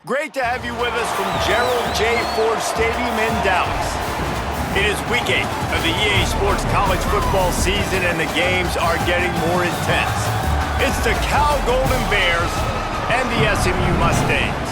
Great to have you with us from Gerald J. Ford Stadium in Dallas. It is week 8 of the EA Sports college football season, and the games are getting more intense. It's the Cal Golden Bears and the SMU Mustangs.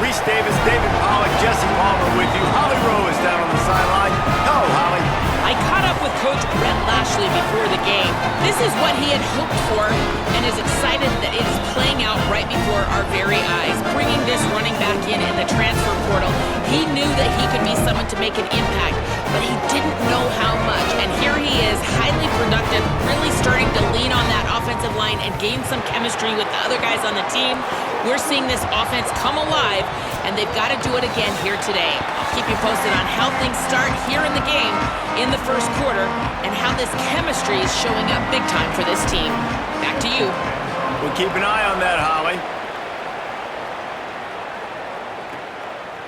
Reese Davis, David Pollack, Jesse Palmer with you. Holly Rowe is down on the sideline. Hello, Holly. I caught up with Coach Brett Lashley before the game. This is what he had hoped for and is excited that it is playing out right before our very eyes. Bringing this running back in the transfer portal, he knew that he could be someone to make an impact, but he didn't know how much. And here he is, highly productive, really starting to lean on that offensive line and gain some chemistry with the other guys on the team. We're seeing this offense come alive, and they've got to do it again here today. I'll keep you posted on how things start here in the game in the first quarter and how this chemistry is showing up big time for this team. Back to you. We'll keep an eye on that, Holly.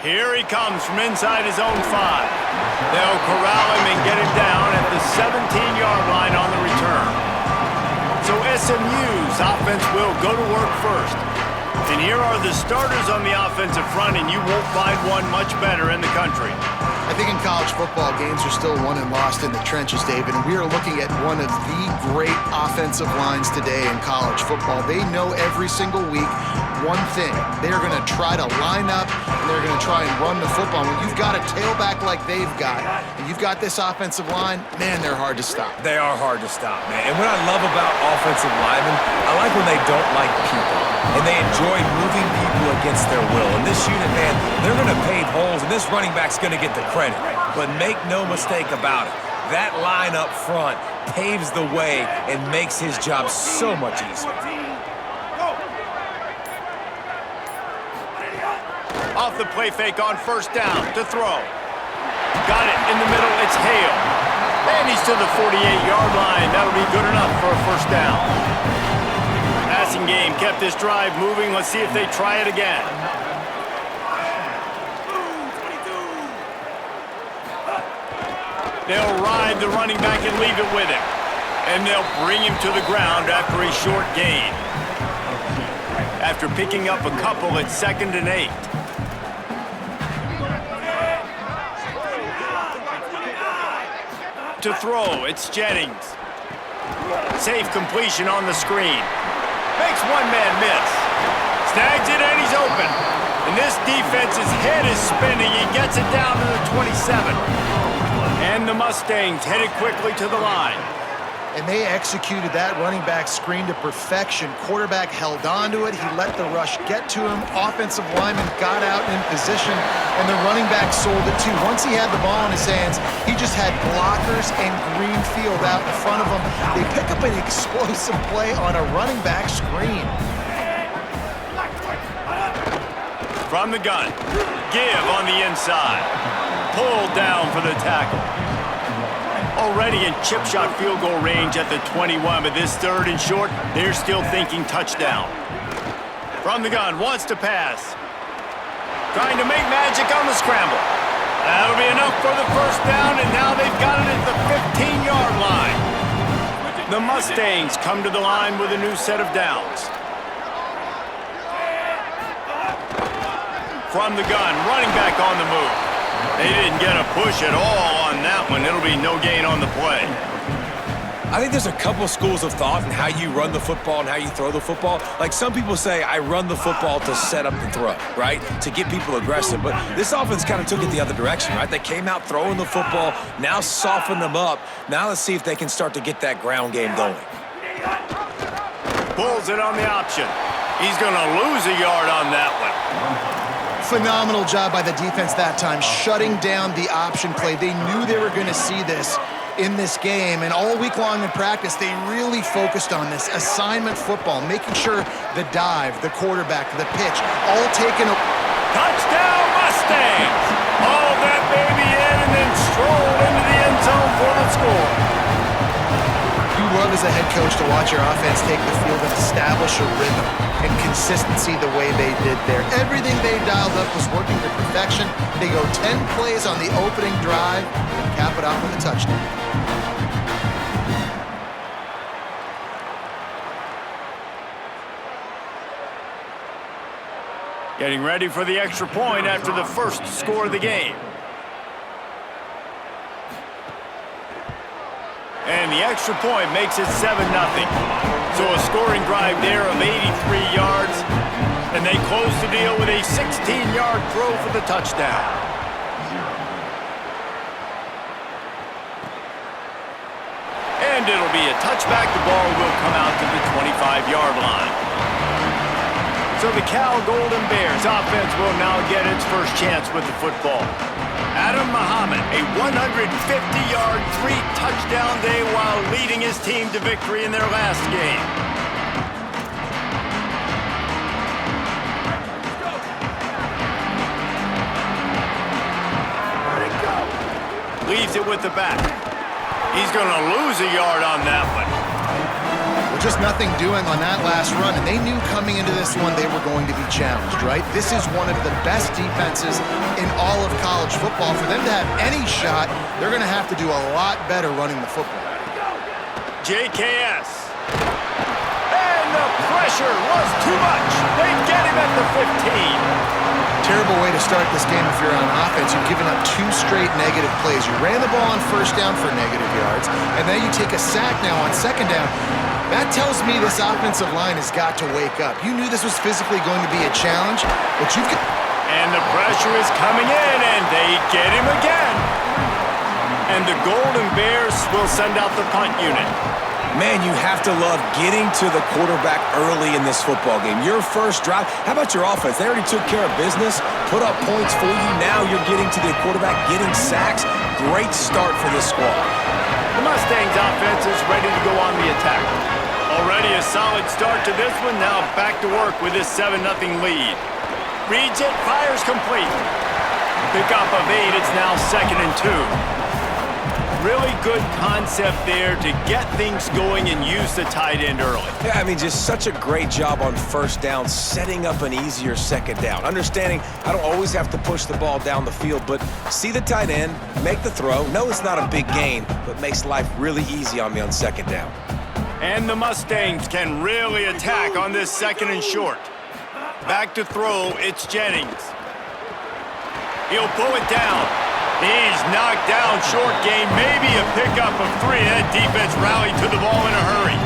Here he comes from inside his own 5. They'll corral him and get him down at the 17-yard line on the return. So SMU's offense will go to work first. And here are the starters on the offensive front, and you won't find one much better in the country. I think in college football, games are still won and lost in the trenches, David, and we are looking at one of the great offensive lines today in college football. They know every single week one thing. They're going to try to line up, and they're going to try and run the football. When you've got a tailback like they've got, and you've got this offensive line, man, they're hard to stop. They are hard to stop, man. And what I love about offensive linemen, I like when they don't like people, and they enjoy moving people against their will. And this unit, man, they're going to pave holes, and this running back's going to get the credit. But make no mistake about it, that line up front paves the way and makes his job so much easier. Off the play fake on first down to throw. Got it in the middle, it's Hale. And he's to the 48-yard line. That'll be good enough for a first down. Passing game kept this drive moving. Let's see if they try it again. They'll ride the running back and leave it with him. And they'll bring him to the ground after a short gain. After picking up a couple, it's 2nd and 8. To throw, it's Jennings. Safe completion on the screen. Makes one man miss. Snags it and he's open. And this defense's head is spinning. He gets it down to the 27. And the Mustangs headed quickly to the line. And they executed that running back screen to perfection. Quarterback held on to it. He let the rush get to him. Offensive lineman got out in position, and the running back sold it too. Once he had the ball in his hands, he just had blockers and green field out in front of him. They pick up an explosive play on a running back screen. From the gun, give on the inside. Pulled down for the tackle. Already in chip shot field goal range at the 21, but this 3rd and short, they're still thinking touchdown. From the gun, wants to pass. Trying to make magic on the scramble. That'll be enough for the first down, and now they've got it at the 15-yard line. The Mustangs come to the line with a new set of downs. From the gun, running back on the move. They didn't get a push at all on that one. It'll be no gain on the play. I think there's a couple schools of thought in how you run the football and how you throw the football. Like some people say, I run the football to set up the throw, right? To get people aggressive. But this offense kind of took it the other direction, right? They came out throwing the football, now soften them up. Now let's see if they can start to get that ground game going. Pulls it on the option. He's going to lose a yard on that one. Phenomenal job by the defense that time, shutting down the option play. They knew they were going to see this in this game, and all week long in practice, they really focused on this assignment football, making sure the dive, the quarterback, the pitch, all taken. Touchdown Mustangs! Hauled that baby in and then strolled into the end zone for the score. You love as a head coach to watch your offense take the field and establish a rhythm and consistency the way they did there. Everything they dialed up was working to perfection. They go 10 plays on the opening drive and cap it off with a touchdown. Getting ready for the extra point after the first score of the game. And the extra point makes it 7-0. So a scoring drive there of 83 yards. And they close the deal with a 16-yard throw for the touchdown. And it'll be a touchback. The ball will come out to the 25-yard line. So the Cal Golden Bears offense will now get its first chance with the football. Adam Muhammad, a 150-yard, 3-touchdown day while leading his team to victory in their last game. Leaves it with the back. He's going to lose a yard on that one. Just nothing doing on that last run, and they knew coming into this one they were going to be challenged, right? This is one of the best defenses in all of college football. For them to have any shot, they're going to have to do a lot better running the football. JKS. And the pressure was too much. They get him at the 15. Terrible way to start this game if you're on offense. You've given up 2 straight negative plays. You ran the ball on first down for negative yards, and then you take a sack now on second down. That tells me this offensive line has got to wake up. You knew this was physically going to be a challenge, but you've got... And the pressure is coming in, and they get him again. And the Golden Bears will send out the punt unit. Man, you have to love getting to the quarterback early in this football game. Your first drive, how about your offense? They already took care of business, put up points for you. Now you're getting to the quarterback, getting sacks. Great start for this squad. The Mustangs offense is ready to go on the attack. Already a solid start to this one. Now back to work with this 7-0 lead. Reads it, fires complete. Pickup of 8, it's now 2nd and 2. Really good concept there to get things going and use the tight end early. Yeah, I mean, just such a great job on first down, setting up an easier second down. Understanding I don't always have to push the ball down the field, but see the tight end, make the throw. No, it's not a big gain, but makes life really easy on me on second down. And the Mustangs can really attack on this 2nd and short. Back to throw, it's Jennings. He'll pull it down. He's knocked down, short game, maybe a pickup of 3. That defense rallied to the ball in a hurry.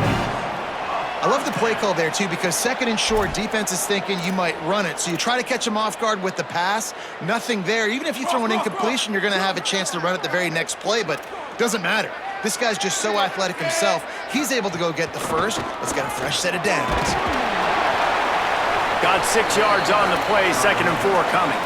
I love the play call there, too, because 2nd and short, defense is thinking you might run it. So you try to catch them off guard with the pass. Nothing there. Even if you throw an incompletion, you're going to have a chance to run it the very next play, but it doesn't matter. This guy's just so athletic himself. He's able to go get the first. Let's get a fresh set of downs. Got 6 yards on the play, 2nd and 4 coming.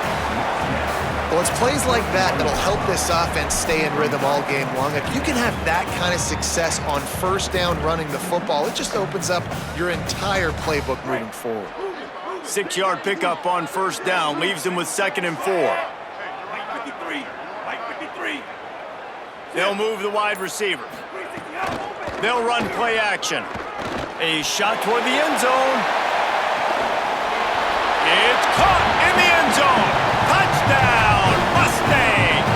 Well, it's plays like that that'll help this offense stay in rhythm all game long. If you can have that kind of success on first down running the football, it just opens up your entire playbook moving forward. 6-yard pickup on first down, leaves them with 2nd and 4. They'll move the wide receiver. They'll run play action. A shot toward the end zone. It's caught in the end zone. Touchdown, Mustangs!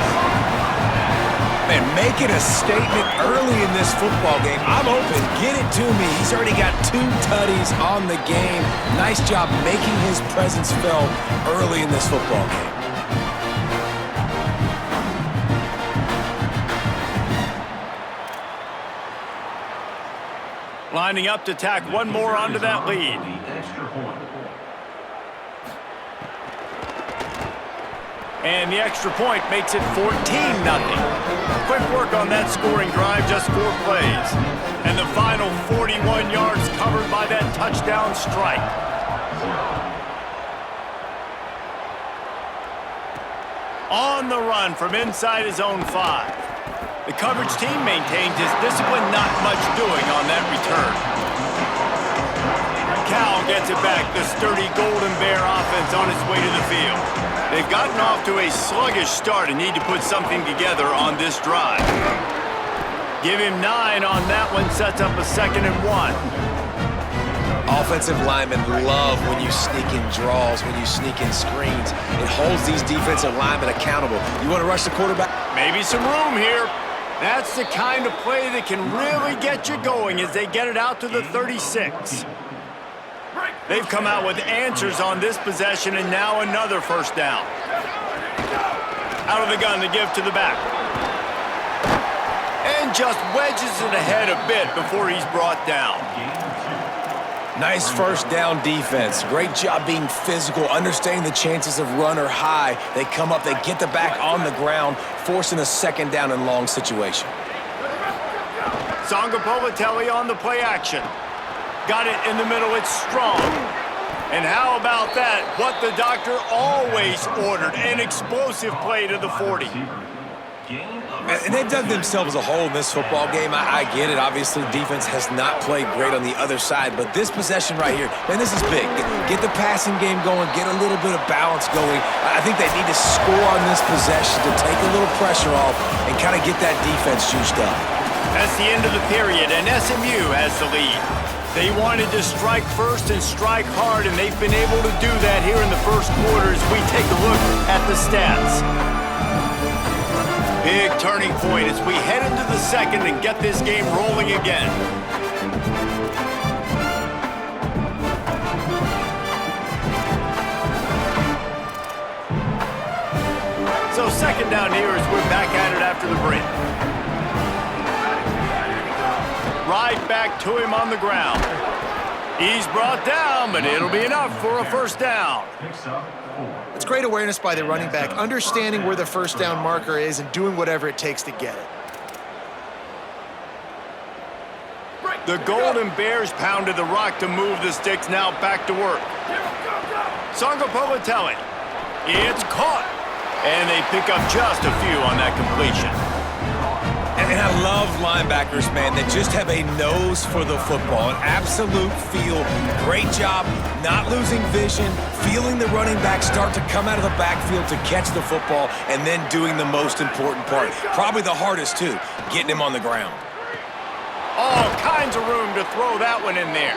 Man, make it a statement early in this football game. I'm open. Get it to me. He's already got 2 tutties on the game. Nice job making his presence felt early in this football game. Lining up to tack one more onto that lead. And the extra point makes it 14-0. Quick work on that scoring drive, just 4 plays. And the final 41 yards covered by that touchdown strike. On the run from inside his own 5. The coverage team maintains his discipline, not much doing on that return. Cal gets it back, the sturdy Golden Bear offense on its way to the field. They've gotten off to a sluggish start and need to put something together on this drive. Give him 9 on that one, sets up a 2nd and 1. Offensive linemen love when you sneak in draws, when you sneak in screens. It holds these defensive linemen accountable. You want to rush the quarterback? Maybe some room here. That's the kind of play that can really get you going as they get it out to the 36. They've come out with answers on this possession, and now another first down. Out of the gun to give to the back. And just wedges it ahead a bit before he's brought down. Nice first down defense. Great job being physical, understanding the chances of run are high. They come up, they get the back on the ground, forcing a 2nd down and long situation. Sangapolatelli on the play action. Got it in the middle, it's strong. And how about that? What the doctor always ordered, an explosive play to the 40. And they've dug themselves a hole in this football game. I get it. Obviously, defense has not played great on the other side. But this possession right here, man, this is big. Get the passing game going. Get a little bit of balance going. I think they need to score on this possession to take a little pressure off and kind of get that defense juiced up. That's the end of the period, and SMU has the lead. They wanted to strike first and strike hard, and they've been able to do that here in the first quarter as we take a look at the stats. Big turning point as we head into the 2nd and get this game rolling again. So 2nd down here as we're back at it after the break. Right back to him on the ground. He's brought down, but it'll be enough for a first down. It's great awareness by the running back, understanding where the first down marker is and doing whatever it takes to get it. The Golden Bears pounded the rock to move the sticks, now back to work. Sangapolatelli. It's caught. And they pick up just a few on that completion. And I love linebackers, man, that just have a nose for the football, an absolute feel. Great job not losing vision, feeling the running back start to come out of the backfield to catch the football, and then doing the most important part. Probably the hardest, too, getting him on the ground. All kinds of room to throw that one in there.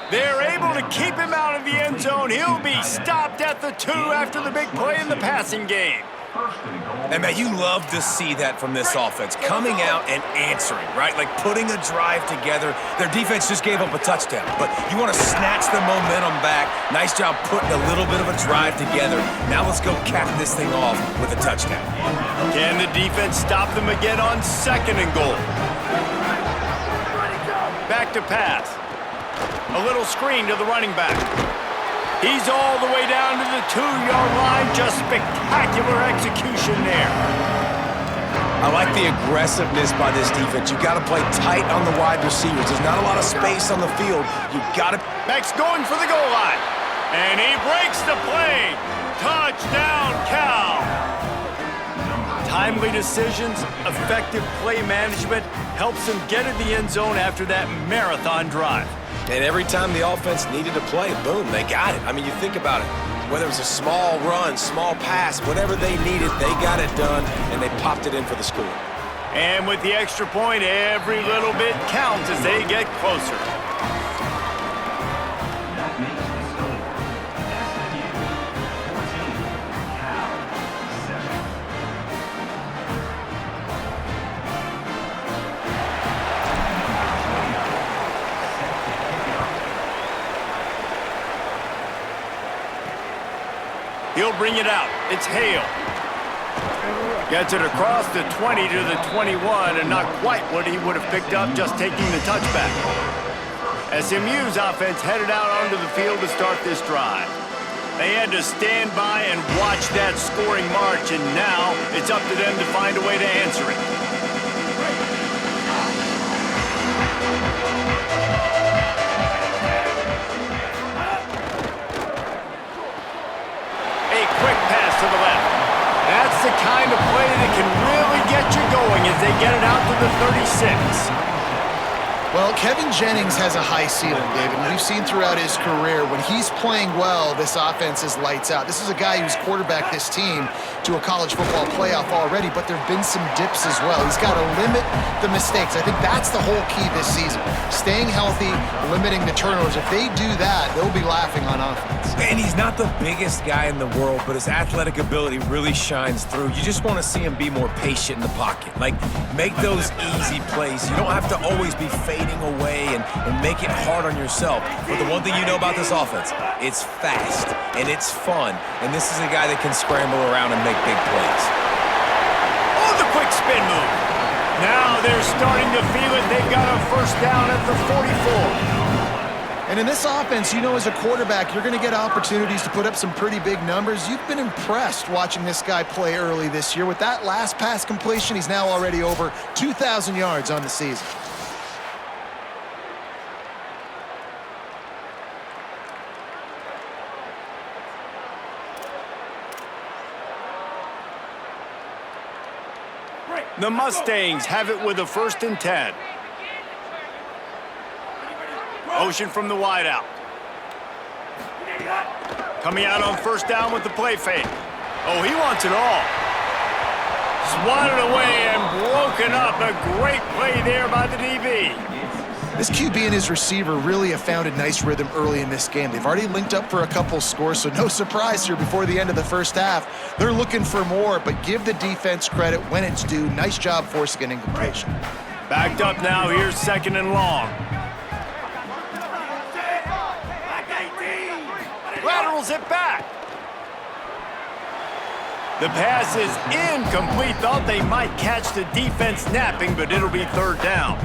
They're able to keep him out of the end zone. He'll be stopped at the 2 after the big play in the passing game. And, man, you love to see that from this offense, coming out and answering, right? Like putting a drive together. Their defense just gave up a touchdown, but you want to snatch the momentum back. Nice job putting a little bit of a drive together. Now let's go cap this thing off with a touchdown. Can the defense stop them again on 2nd and goal? Back to pass. A little screen to the running back. He's all the way down to the 2-yard line. Just spectacular execution there. I like the aggressiveness by this defense. You got to play tight on the wide receivers. There's not a lot of space on the field. You got to. Max going for the goal line. And he breaks the play. Touchdown, Cal. Timely decisions, effective play management helps them get in the end zone after that marathon drive. And every time the offense needed to play, boom, they got it. I mean, you think about it. Whether it was a small run, small pass, whatever they needed, they got it done, and they popped it in for the score. And with the extra point, every little bit counts as they get closer. He'll bring it out. It's Hale. Gets it across the 20 to the 21, and not quite what he would have picked up just taking the touchback. SMU's offense headed out onto the field to start this drive. They had to stand by and watch that scoring march, and now it's up to them to find a way to answer it. To the left. That's 36. Well, Kevin Jennings has a high ceiling, David. We've seen throughout his career when he's playing well, this offense is lights out. This is a guy who's quarterbacked this team to a college football playoff already, but there have been some dips as well. He's got to limit the mistakes. I think that's the whole key this season. Staying healthy, limiting the turnovers. If they do that, they'll be laughing on offense. And he's not the biggest guy in the world, but his athletic ability really shines through. You just want to see him be more patient in the pocket. Like, make those easy plays. You don't have to always be fading away and make it hard on yourself. But the one thing you know about this offense, it's fast and it's fun. And this is a guy that can scramble around and make big plays. Oh, the quick spin move. Now they're starting to feel it. They've got a first down at the 44. And in this offense, you know, as a quarterback, you're going to get opportunities to put up some pretty big numbers. You've been impressed watching this guy play early this year. With that last pass completion, he's now already over 2,000 yards on the season. The Mustangs have it with a 1st and 10. Motion from the wideout. Coming out on 1st down with the play fake. Oh, he wants it all. Swatted away and broken up. A great play there by the DB. This QB and his receiver really have found a nice rhythm early in this game. They've already linked up for a couple scores, so no surprise here before the end of the first half. They're looking for more, but give the defense credit when it's due. Nice job forcing an incompletion. Backed up now. Here's 2nd and long. Laterals it back. The pass is incomplete. Thought they might catch the defense napping, but it'll be 3rd down.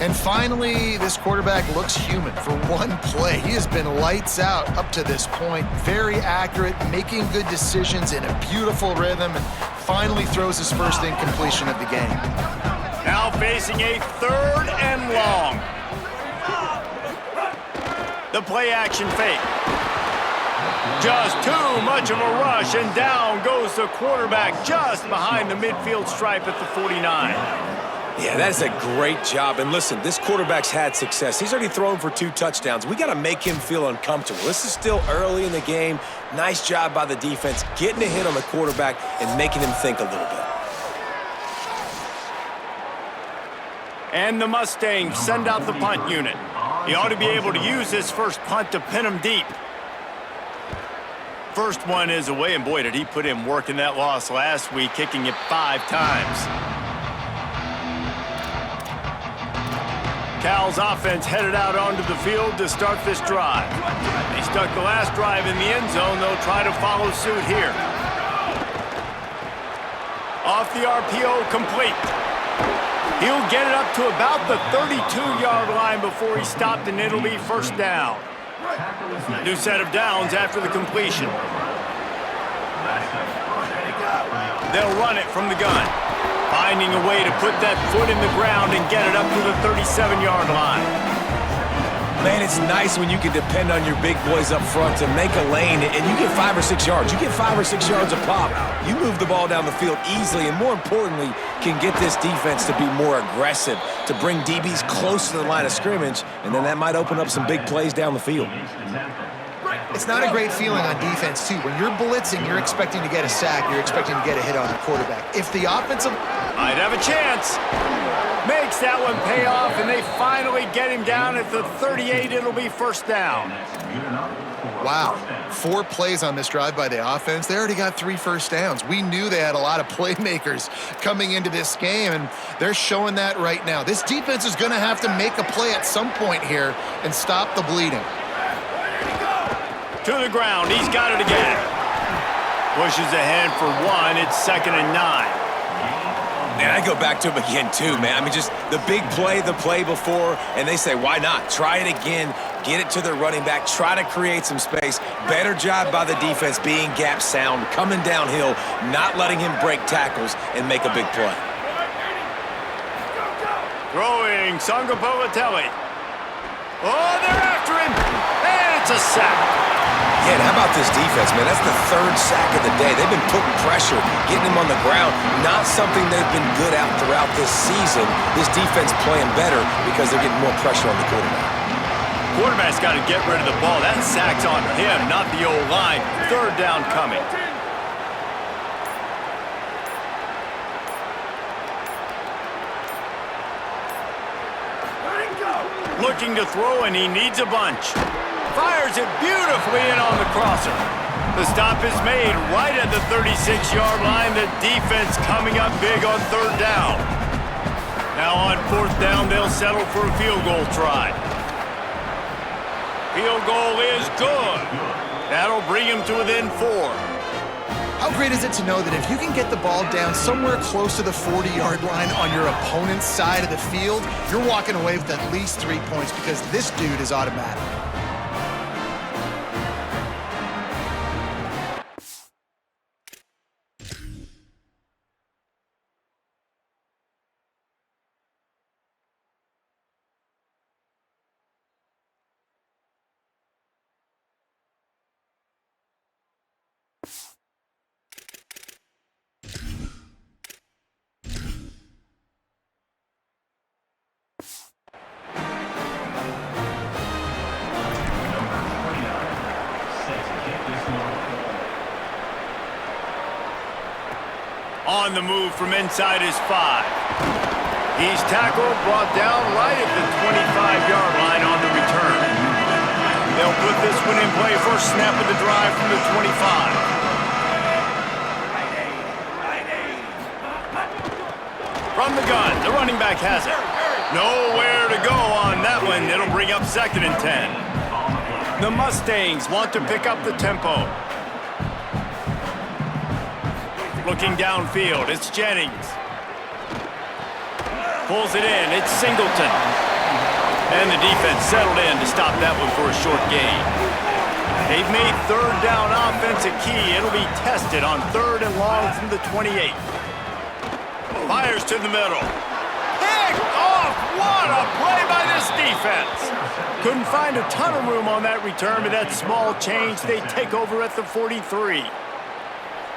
And finally, this quarterback looks human for one play. He has been lights out up to this point. Very accurate, making good decisions in a beautiful rhythm, and finally throws his first incompletion of the game. Now facing a 3rd and long. The play action fake. Just too much of a rush, and down goes the quarterback just behind the midfield stripe at the 49. Yeah, that is a great job. And listen, this quarterback's had success. He's already thrown for 2 touchdowns. We got to make him feel uncomfortable. This is still early in the game. Nice job by the defense, getting a hit on the quarterback and making him think a little bit. And the Mustangs send out the punt unit. He ought to be able to use this first punt to pin him deep. First one is away, and boy, did he put in work in that loss last week, kicking it 5 times. Cal's offense headed out onto the field to start this drive. They stuck the last drive in the end zone. They'll try to follow suit here. Off the RPO, complete. He'll get it up to about the 32-yard line before he's stopped, and it'll be 1st down. New set of downs after the completion. They'll run it from the gun. Finding a way to put that foot in the ground and get it up to the 37-yard line. Man, it's nice when you can depend on your big boys up front to make a lane, and you get 5 or 6 yards. You get 5 or 6 yards a pop. You move the ball down the field easily, and more importantly, can get this defense to be more aggressive, to bring DBs close to the line of scrimmage, and then that might open up some big plays down the field. It's not a great feeling on defense, too. When you're blitzing, you're expecting to get a sack. You're expecting to get a hit on the quarterback. If the offensive... might have a chance. Makes that one pay off, and they finally get him down at the 38. It'll be 1st down. Wow. 4 plays on this drive by the offense. They already got 3 first downs. We knew they had a lot of playmakers coming into this game, and they're showing that right now. This defense is going to have to make a play at some point here and stop the bleeding. To the ground. He's got it again. Pushes ahead for 1. It's 2nd and 9. Man, I go back to him again, too, man. I mean, just the big play, the play before, and they say, why not? Try it again, get it to their running back, try to create some space. Better job by the defense being gap sound, coming downhill, not letting him break tackles and make a big play. Throwing, Sangapolatelli. Oh, they're after him, and it's a sack. Yeah, and how about this defense, man? That's the third sack of the day. They've been putting pressure, getting him on the ground. Not something they've been good at throughout this season. This defense playing better because they're getting more pressure on the quarterback. Quarterback's got to get rid of the ball. That sack's on him, not the O-line. Third down coming. Looking to throw, and he needs a bunch. Fires it beautifully in on the crosser. The stop is made right at the 36-yard line. The defense coming up big on third down. Now on fourth down, they'll settle for a field goal try. Field goal is good. That'll bring him to within 4. How great is it to know that if you can get the ball down somewhere close to the 40-yard line on your opponent's side of the field, you're walking away with at least 3 points because this dude is automatic. On the move from inside his 5. He's tackled, brought down right at the 25-yard line on the return. They'll put this one in play. First snap of the drive from the 25. From the gun, the running back has it. Nowhere to go on that one. It'll bring up 2nd and 10. The Mustangs want to pick up the tempo. Looking downfield, it's Jennings. Pulls it in, it's Singleton. And the defense settled in to stop that one for a short gain. They've made third down offense a key. It'll be tested on 3rd and long from the 28. Fires to the middle. Picked off! What a play by this defense! Couldn't find a ton of room on that return, but that small change, they take over at the 43.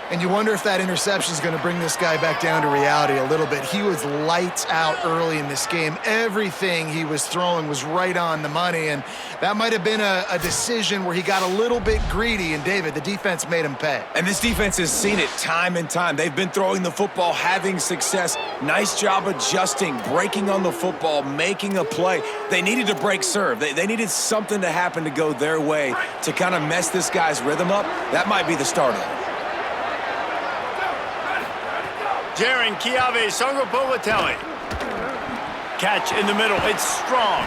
And you wonder if that interception is going to bring this guy back down to reality a little bit. He was lights out early in this game. Everything he was throwing was right on the money, and that might have been a decision where he got a little bit greedy, and David, the defense made him pay. And this defense has seen it time and time. They've been throwing the football, having success. Nice job adjusting, breaking on the football, making a play. They needed to break serve. They needed something to happen to go their way to kind of mess this guy's rhythm up. That might be the start of it. Jaren Kiave Songopovatelli. Catch in the middle. It's strong.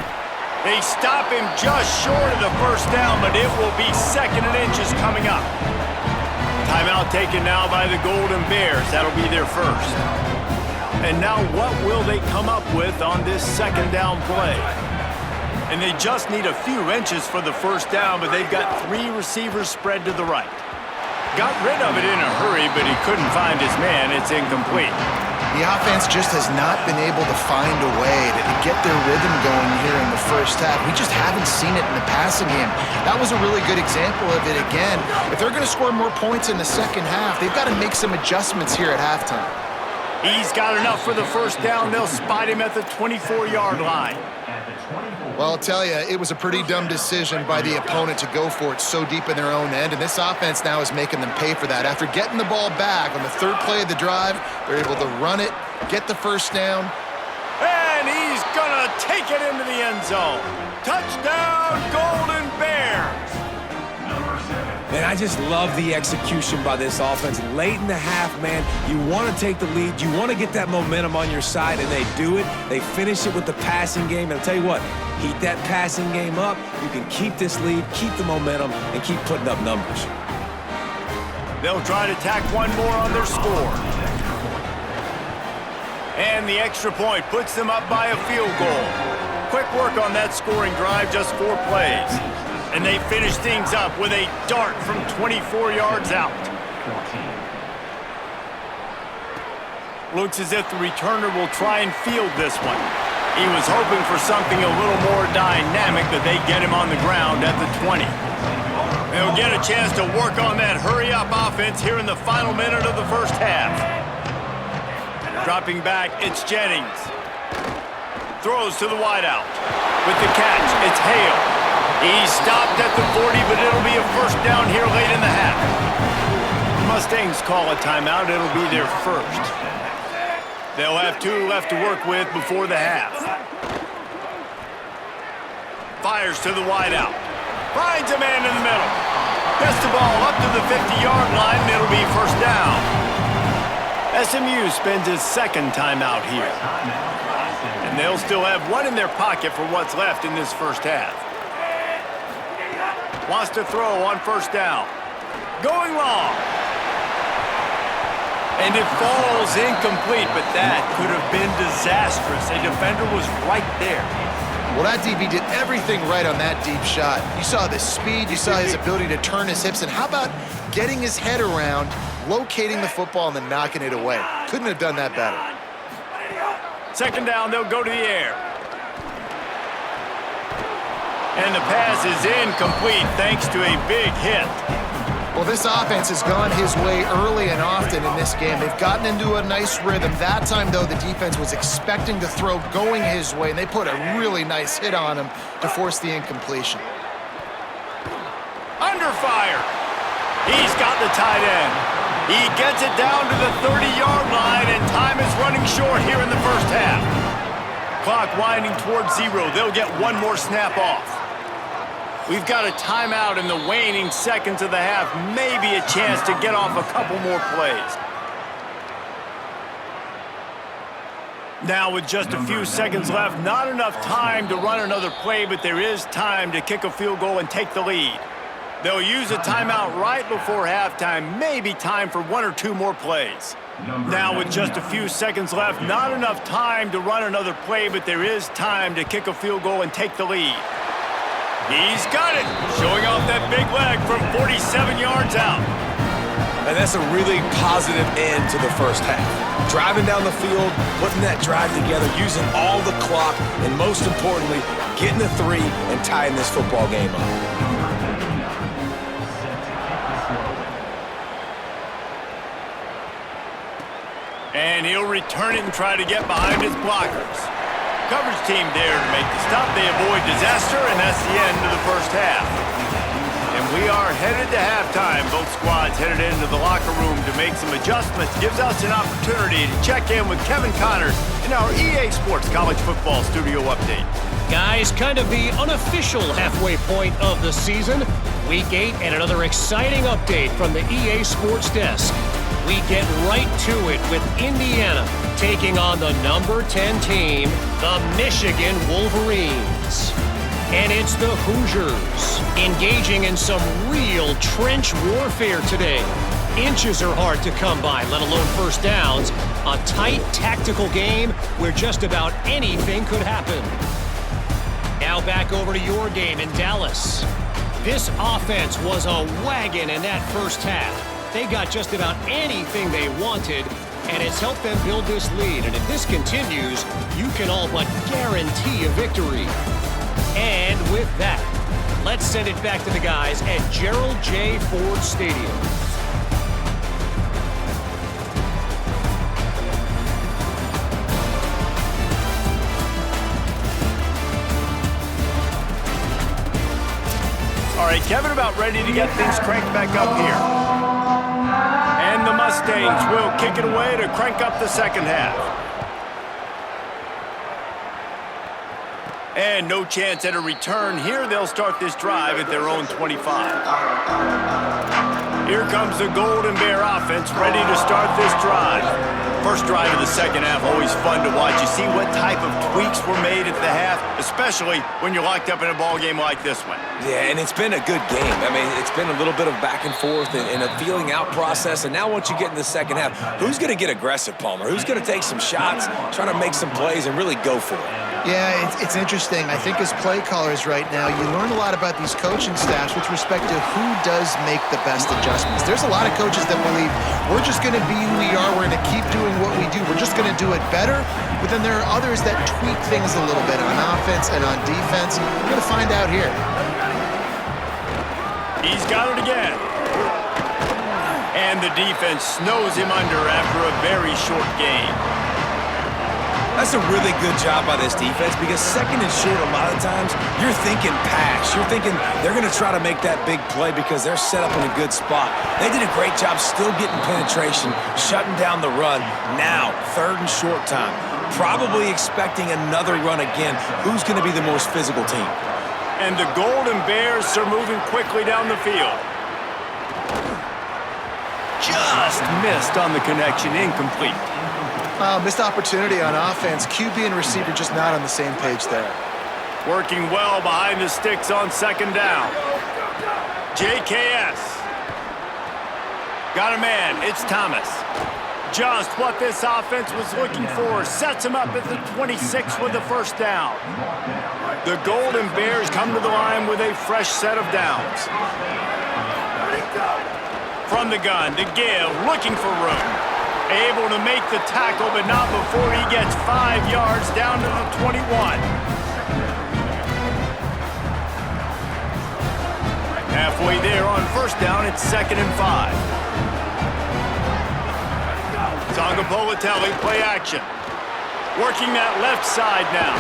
They stop him just short of the first down, but it will be 2nd and inches coming up. Timeout taken now by the Golden Bears. That'll be their first. And now what will they come up with on this 2nd down play? And they just need a few inches for the first down, but they've got 3 receivers spread to the right. Got rid of it in a hurry, but he couldn't find his man. It's incomplete. The offense just has not been able to find a way to get their rhythm going here in the first half. We just haven't seen it in the passing game. That was a really good example of it again. If they're going to score more points in the second half, they've got to make some adjustments here at halftime. He's got enough for the first down. They'll spot him at the 24-yard line. Well, I'll tell you, it was a pretty dumb decision by the opponent to go for it so deep in their own end, and this offense now is making them pay for that. After getting the ball back on the 3rd play of the drive, they're able to run it, get the first down. And he's going to take it into the end zone. Touchdown, Golden Bears! Man, I just love the execution by this offense. Late in the half, man, you want to take the lead. You want to get that momentum on your side, and they do it. They finish it with the passing game. And I'll tell you what, heat that passing game up. You can keep this lead, keep the momentum, and keep putting up numbers. They'll try to tack one more on their score. And the extra point puts them up by a field goal. Quick work on that scoring drive, just 4 plays. And they finish things up with a dart from 24 yards out. Looks as if the returner will try and field this one. He was hoping for something a little more dynamic, but they get him on the ground at the 20. They'll get a chance to work on that hurry-up offense here in the final minute of the first half. Dropping back, it's Jennings. Throws to the wideout. With the catch, it's Hale. He's stopped at the 40, but it'll be a first down here late in the half. The Mustangs call a timeout. It'll be their first. They'll have 2 left to work with before the half. Fires to the wideout. Finds a man in the middle. Gets the ball up to the 50-yard line, and it'll be first down. SMU spends his second timeout here. And they'll still have 1 in their pocket for what's left in this first half. Wants to throw on first down. Going long. And it falls incomplete, but that could have been disastrous. A defender was right there. Well, that DB did everything right on that deep shot. You saw the speed, you saw his ability to turn his hips, and how about getting his head around, locating the football, and then knocking it away? Couldn't have done that better. Second down, they'll go to the air. And the pass is incomplete thanks to a big hit. Well, this offense has gone his way early and often in this game. They've gotten into a nice rhythm. That time, though, the defense was expecting to throw going his way, and they put a really nice hit on him to force the incompletion. Under fire. He's got the tight end. He gets it down to the 30-yard line, and time is running short here in the first half. Clock winding towards 0. They'll get 1 more snap off. We've got a timeout in the waning seconds of the half. Maybe a chance to get off a couple more plays. Now with just a few seconds left, not enough time to run another play, but there is time to kick a field goal and take the lead. They'll use a timeout right before halftime, maybe time for 1 or 2 more plays. Now with just a few seconds left, not enough time to run another play, but there is time to kick a field goal and take the lead. He's got it, showing off that big leg from 47 yards out. And that's a really positive end to the first half. Driving down the field, putting that drive together, using all the clock, and most importantly, getting the 3 and tying this football game up. And he'll return it and try to get behind his blockers. Coverage team there to make the stop. They avoid disaster, and that's the end of the first half. And we are headed to halftime. Both squads headed into the locker room to make some adjustments. Gives us an opportunity to check in with Kevin Connors in our EA Sports College Football Studio Update. Guys, kind of the unofficial halfway point of the season. Week 8 and another exciting update from the EA Sports Desk. We get right to it with Indiana taking on the number 10 team, the Michigan Wolverines. And it's the Hoosiers engaging in some real trench warfare today. Inches are hard to come by, let alone first downs. A tight tactical game where just about anything could happen. Now back over to your game in Dallas. This offense was a wagon in that first half. They got just about anything they wanted, and it's helped them build this lead. And if this continues, you can all but guarantee a victory. And with that, let's send it back to the guys at Gerald J. Ford Stadium. All right, Kevin, about ready to get things cranked back up here. And the Mustangs will kick it away to crank up the second half. And no chance at a return here. They'll start this drive at their own 25. Here comes the Golden Bear offense ready to start this drive. First drive of the second half, always fun to watch. You see what type of tweaks were made at the half, especially when you're locked up in a ball game like this one. Yeah, and it's been a good game. I mean, it's been a little bit of back and forth and a feeling out process. And now once you get in the second half, who's going to get aggressive, Palmer? Who's going to take some shots, try to make some plays, and really go for it? Yeah, it's interesting. I think as play callers right now, you learn a lot about these coaching staffs with respect to who does make the best adjustments. There's a lot of coaches that believe we're just going to be who we are. We're going to keep doing what we do. We're just going to do it better. But then there are others that tweak things a little bit on offense and on defense. We're going to find out here. He's got it again. And the defense snows him under after a very short gain. That's a really good job by this defense because second and short, a lot of times, you're thinking pass. You're thinking they're going to try to make that big play because they're set up in a good spot. They did a great job still getting penetration, shutting down the run. Now, third and short time. Probably expecting another run again. Who's going to be the most physical team? And the Golden Bears are moving quickly down the field. Just missed on the connection, incomplete. Missed opportunity on offense. QB and receiver just not on the same page there. Working well behind the sticks on second down. JKS. Got a man. It's Thomas. Just what this offense was looking for. Sets him up at the 26 with the first down. The Golden Bears come to the line with a fresh set of downs. From the gun, the give, looking for room. Able to make the tackle, but not before he gets 5 yards down to the 21. Halfway there on first down, it's 2nd and 5. Tonga Politelli, play action. Working that left side now.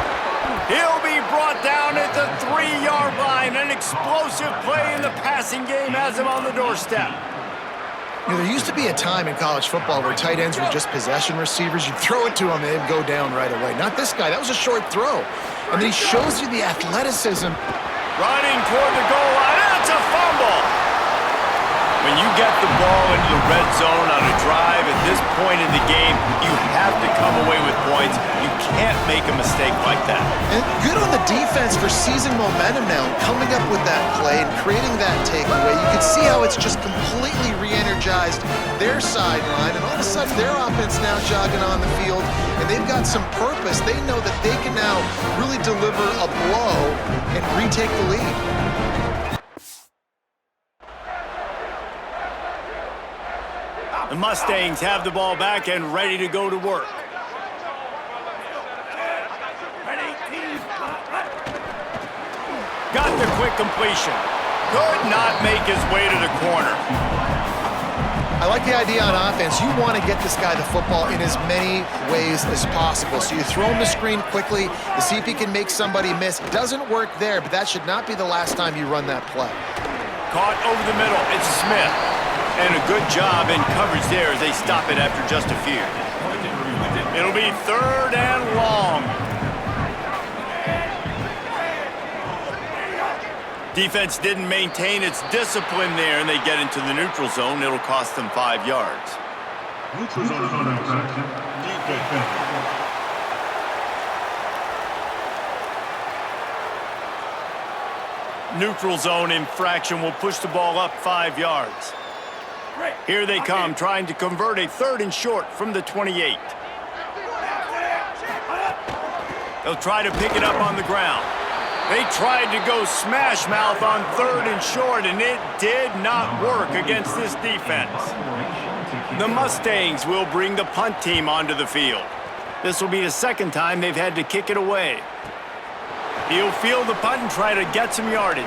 He'll be brought down at the 3-yard line. An explosive play in the passing game has him on the doorstep. You know, there used to be a time in college football where tight ends were just possession receivers. You'd throw it to them and they'd go down right away. Not this guy. That was a short throw. And then he shows you the athleticism. Running toward the goal line. That's a fumble. When you get the ball into the red zone on a drive at this point in the game, you have to come away with points. You can't make a mistake like that. And good on the defense for seizing momentum now and coming up with that play and creating that takeaway. You can see how it's just completely re-energized their sideline, and all of a sudden their offense now jogging on the field, and they've got some purpose. They know that they can now really deliver a blow and retake the lead. The Mustangs have the ball back and ready to go to work. Got the quick completion. Could not make his way to the corner. I like the idea on offense. You want to get this guy the football in as many ways as possible. So you throw him the screen quickly to see if he can make somebody miss. Doesn't work there, but that should not be the last time you run that play. Caught over the middle. It's Smith. And a good job in coverage there as they stop it after just a few. It'll be 3rd and long. Defense didn't maintain its discipline there, and they get into the neutral zone. It'll cost them 5 yards. Neutral zone action. Defense. Neutral zone infraction will push the ball up 5 yards. Here they come, trying to convert a 3rd and short from the 28. They'll try to pick it up on the ground. They tried to go smash mouth on 3rd and short, and it did not work against this defense. The Mustangs will bring the punt team onto the field. This will be the 2nd time they've had to kick it away. He'll field the punt and try to get some yardage.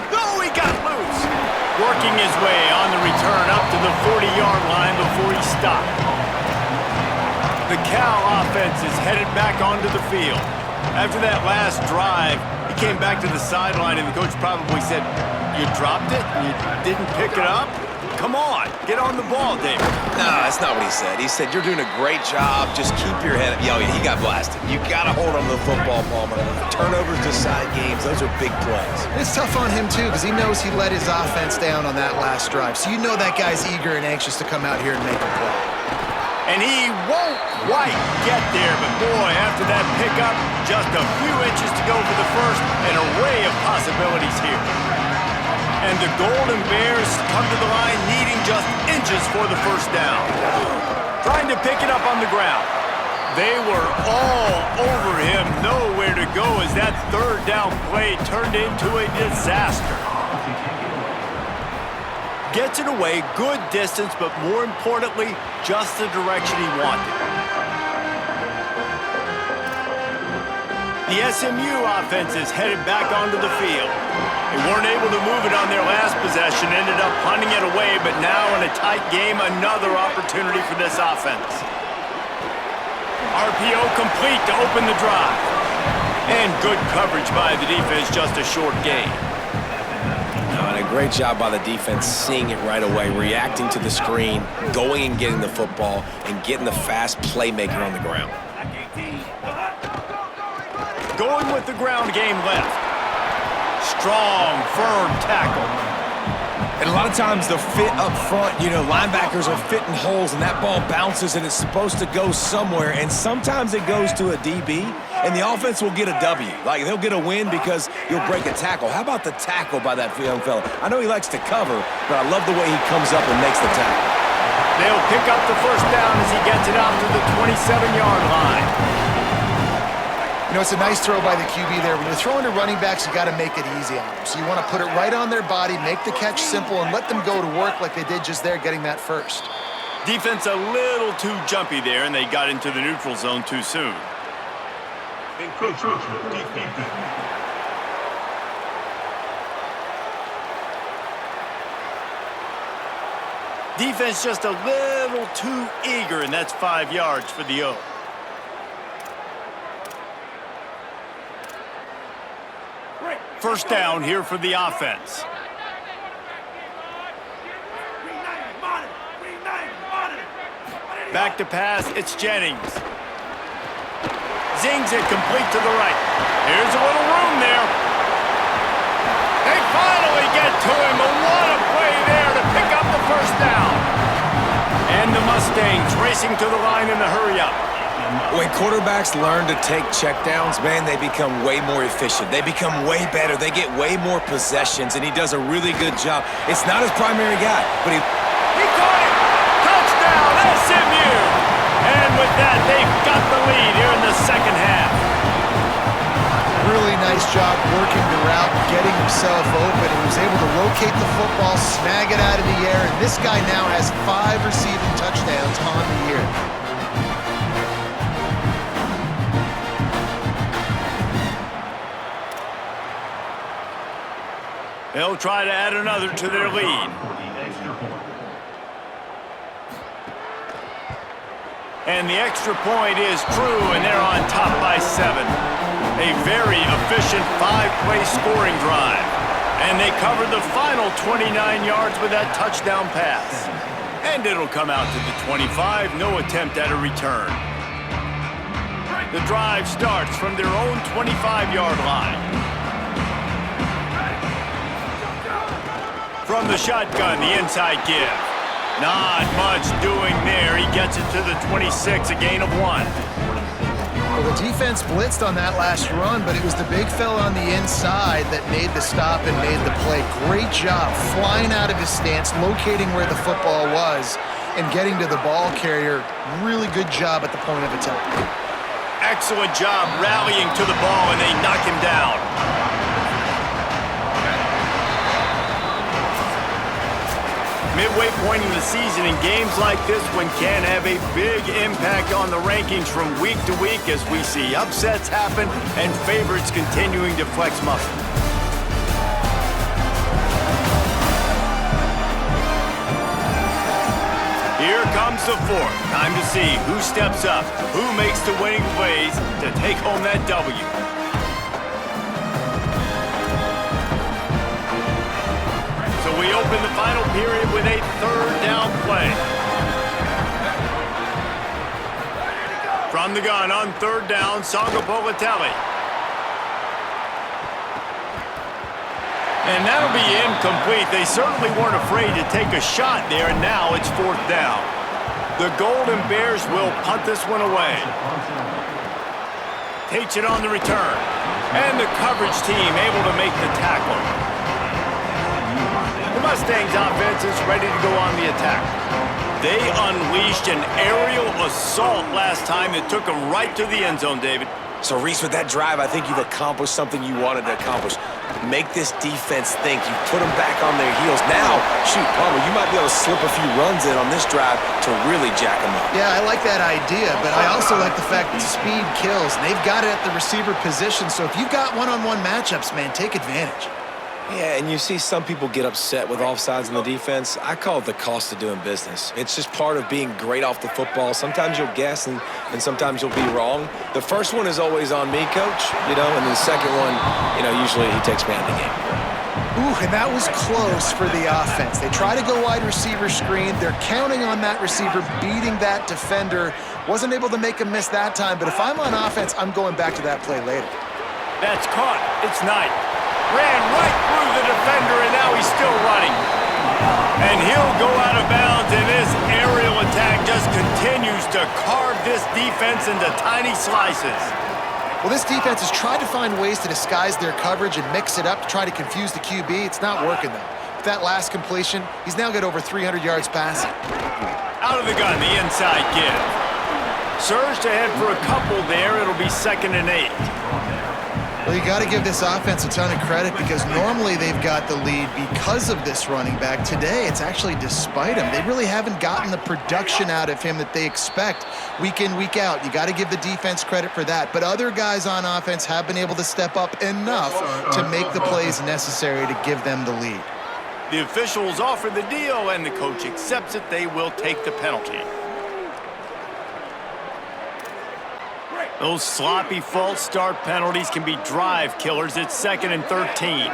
Oh, he got loose. Working his way on the return up to the 40-yard line before he stopped. The Cal offense is headed back onto the field. After that last drive, he came back to the sideline, and the coach probably said, "You dropped it? You didn't pick it up? Come on, get on the ball, David." No, that's not what he said. He said, "You're doing a great job. Just keep your head up." Yo, he got blasted. You got to hold on to the football, Palmer. Turnovers decide games. Those are big plays. It's tough on him, too, because he knows he let his offense down on that last drive. So you know that guy's eager and anxious to come out here and make a play. And he won't quite get there, but boy, after that pickup, just a few inches to go for the first, an array of possibilities here. And the Golden Bears come to the line needing just inches for the first down. Trying to pick it up on the ground. They were all over him, nowhere to go as that 3rd down play turned into a disaster. Gets it away, good distance, but more importantly, just the direction he wanted. The SMU offense is headed back onto the field. They weren't able to move it on their last possession, ended up punting it away, but now in a tight game, another opportunity for this offense. RPO complete to open the drive. And good coverage by the defense, just a short gain. And a great job by the defense seeing it right away, reacting to the screen, going and getting the football, and getting the fast playmaker on the ground. Going with the ground game left. Strong, firm tackle. And a lot of times the fit up front, linebackers are fitting holes and that ball bounces and it's supposed to go somewhere, and sometimes it goes to a DB and the offense will get a W. Like, they'll get a win because you'll break a tackle. How about the tackle by that young fella? I know he likes to cover, but I love the way he comes up and makes the tackle. They'll pick up the first down as he gets it out to the 27-yard line. It's a nice throw by the QB there. When you're throwing to running backs, you got to make it easy on them. So you want to put it right on their body, make the catch simple, and let them go to work like they did just there, getting that first. Defense a little too jumpy there, and they got into the neutral zone too soon. Defense just a little too eager, and that's 5 yards for the O. First down here for the offense. Back to pass, it's Jennings. Zings it complete to the right. Here's a little room there. They finally get to him, but what a play there to pick up the first down. And the Mustangs racing to the line in the hurry-up. When quarterbacks learn to take checkdowns, man, they become way more efficient. They become way better. They get way more possessions, and he does a really good job. It's not his primary guy, but he caught it! Touchdown, SMU! And with that, they've got the lead here in the second half. Really nice job working the route, getting himself open. He was able to locate the football, snag it out of the air, and this guy now has 5 receiving touchdowns on the year. They'll try to add another to their lead. And the extra point is true, and they're on top by 7. A very efficient 5-play scoring drive. And they covered the final 29 yards with that touchdown pass. And it'll come out to the 25, no attempt at a return. The drive starts from their own 25-yard line. From the shotgun, the inside give. Not much doing there. He gets it to the 26, a gain of 1. Well, the defense blitzed on that last run, but it was the big fella on the inside that made the stop and made the play. Great job flying out of his stance, locating where the football was, and getting to the ball carrier. Really good job at the point of attack. Excellent job rallying to the ball, and they knock him down. Midway point in the season, in games like this one can have a big impact on the rankings from week to week as we see upsets happen and favorites continuing to flex muscle. Here comes the fourth. Time to see who steps up, who makes the winning plays to take home that W. So we open the final period with a third down play. From the gun on third down, Sangopolitelli. And that'll be incomplete. They certainly weren't afraid to take a shot there, and now it's fourth down. The Golden Bears will punt this one away. Takes it on the return. And the coverage team able to make the tackle. The Mustangs offense is ready to go on the attack. They unleashed an aerial assault last time that took them right to the end zone, David. So, Reese, with that drive, I think you've accomplished something you wanted to accomplish. Make this defense think. You put them back on their heels. Now, shoot, Palmer, you might be able to slip a few runs in on this drive to really jack them up. Yeah, I like that idea, but I also like the fact that speed kills. They've got it at the receiver position, so if you've got one-on-one matchups, man, take advantage. Yeah, and you see some people get upset with offsides in the defense. I call it the cost of doing business. It's just part of being great off the football. Sometimes you'll guess and sometimes you'll be wrong. The first one is always on me, Coach, and the second one, usually he takes me out of the game. Ooh, and that was close for the offense. They try to go wide receiver screen. They're counting on that receiver beating that defender. Wasn't able to make a miss that time, but if I'm on offense, I'm going back to that play later. That's caught. It's Knight. Ran right through the defender, and now he's still running. And he'll go out of bounds, and this aerial attack just continues to carve this defense into tiny slices. Well, this defense has tried to find ways to disguise their coverage and mix it up to try to confuse the QB. It's not working, though. With that last completion, he's now got over 300 yards passing. Out of the gun, the inside give. Surged ahead for a couple there. It'll be 2nd and 8. Well, you got to give this offense a ton of credit because normally they've got the lead because of this running back. Today, it's actually despite him. They really haven't gotten the production out of him that they expect week in, week out. You got to give the defense credit for that. But other guys on offense have been able to step up enough to make the plays necessary to give them the lead. The officials offer the deal, and the coach accepts it. They will take the penalty. Those sloppy false start penalties can be drive killers. It's 2nd and 13.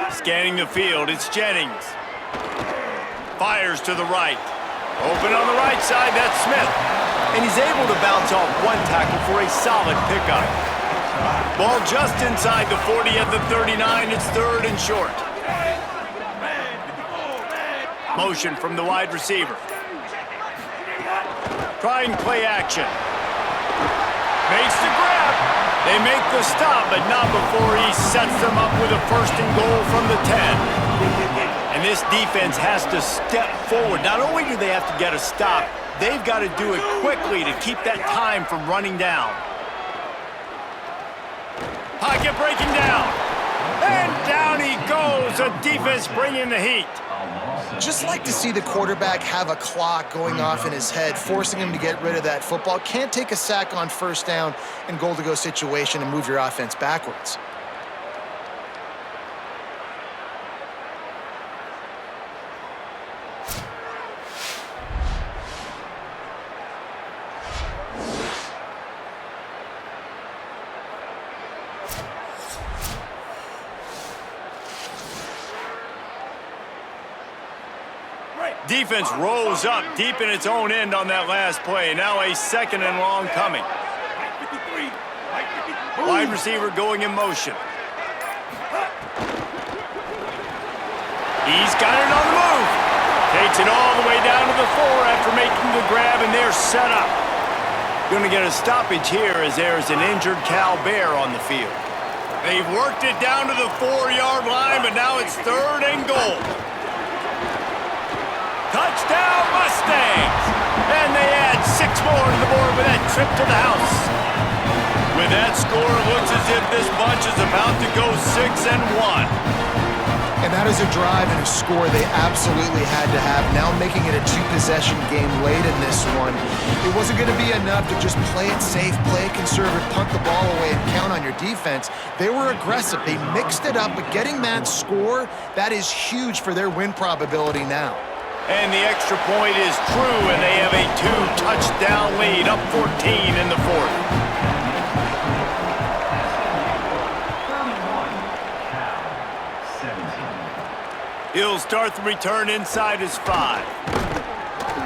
Scanning the field, it's Jennings. Fires to the right. Open on the right side, that's Smith. And he's able to bounce off one tackle for a solid pickup. Ball just inside the 40 at the 39. It's 3rd and short. Motion from the wide receiver. Trying play action. Makes the grab. They make the stop, but not before he sets them up with a 1st and goal from the 10. And this defense has to step forward. Not only do they have to get a stop, they've got to do it quickly to keep that time from running down. Pocket breaking down. And down he goes. The defense bringing the heat. Just like to see the quarterback have a clock going off in his head, forcing him to get rid of that football. Can't take a sack on 1st down and goal-to-go situation and move your offense backwards. Defense rolls up deep in its own end on that last play. Now a 2nd and long coming. Wide receiver going in motion. He's got it on the move. Takes it all the way down to the 4 after making the grab, and they're set up. Going to get a stoppage here as there's an injured Cal Bear on the field. They've worked it down to the 4-yard line, but now it's 3rd and goal. Touchdown, Mustangs! And they add 6 more to the board with that trip to the house. With that score, it looks as if this bunch is about to go 6 and 1. And that is a drive and a score they absolutely had to have. Now making it a 2-possession game late in this one. It wasn't going to be enough to just play it safe, play it conservative, punt the ball away, and count on your defense. They were aggressive. They mixed it up, but getting that score, that is huge for their win probability now. And the extra point is true, and they have a 2-touchdown lead, up 14 in the 4th. He'll start the return inside his 5.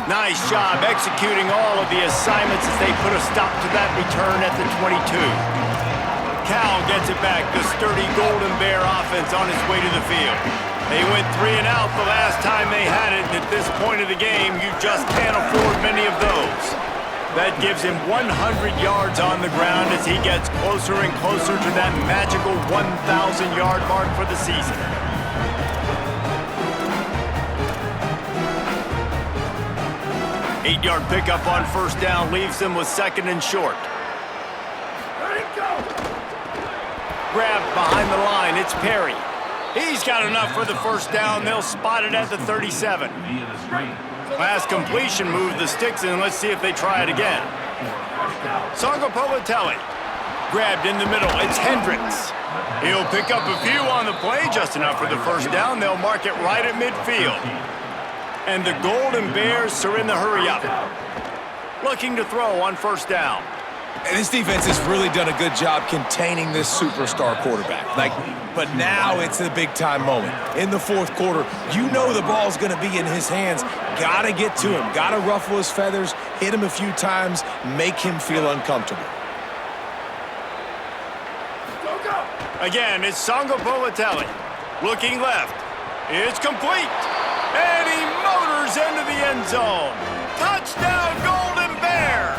Nice job executing all of the assignments as they put a stop to that return at the 22. Cal gets it back, the sturdy Golden Bear offense on its way to the field. They went 3 and out the last time they had it, and at this point of the game, you just can't afford many of those. That gives him 100 yards on the ground as he gets closer and closer to that magical 1,000-yard mark for the season. Eight-yard pickup on 1st down leaves them with 2nd and short. Grabbed behind the line, it's Perry. He's got enough for the 1st down. They'll spot it at the 37. Last completion moved the sticks in. Let's see if they try it again. Sargo Politelli Grabbed in the middle. It's Hendricks. He'll pick up a few on the play, just enough for the first down. They'll mark it right at midfield. And the Golden Bears are in the hurry-up. Looking to throw on first down. And this defense has really done a good job containing this superstar quarterback. But now it's a big-time moment. In the fourth quarter, you know the ball's going to be in his hands. Got to get to him. Got to ruffle his feathers, hit him a few times, make him feel uncomfortable. Again, it's Sangapolatelli. Looking left. It's complete. And he motors into the end zone. Touchdown, Golden Bears!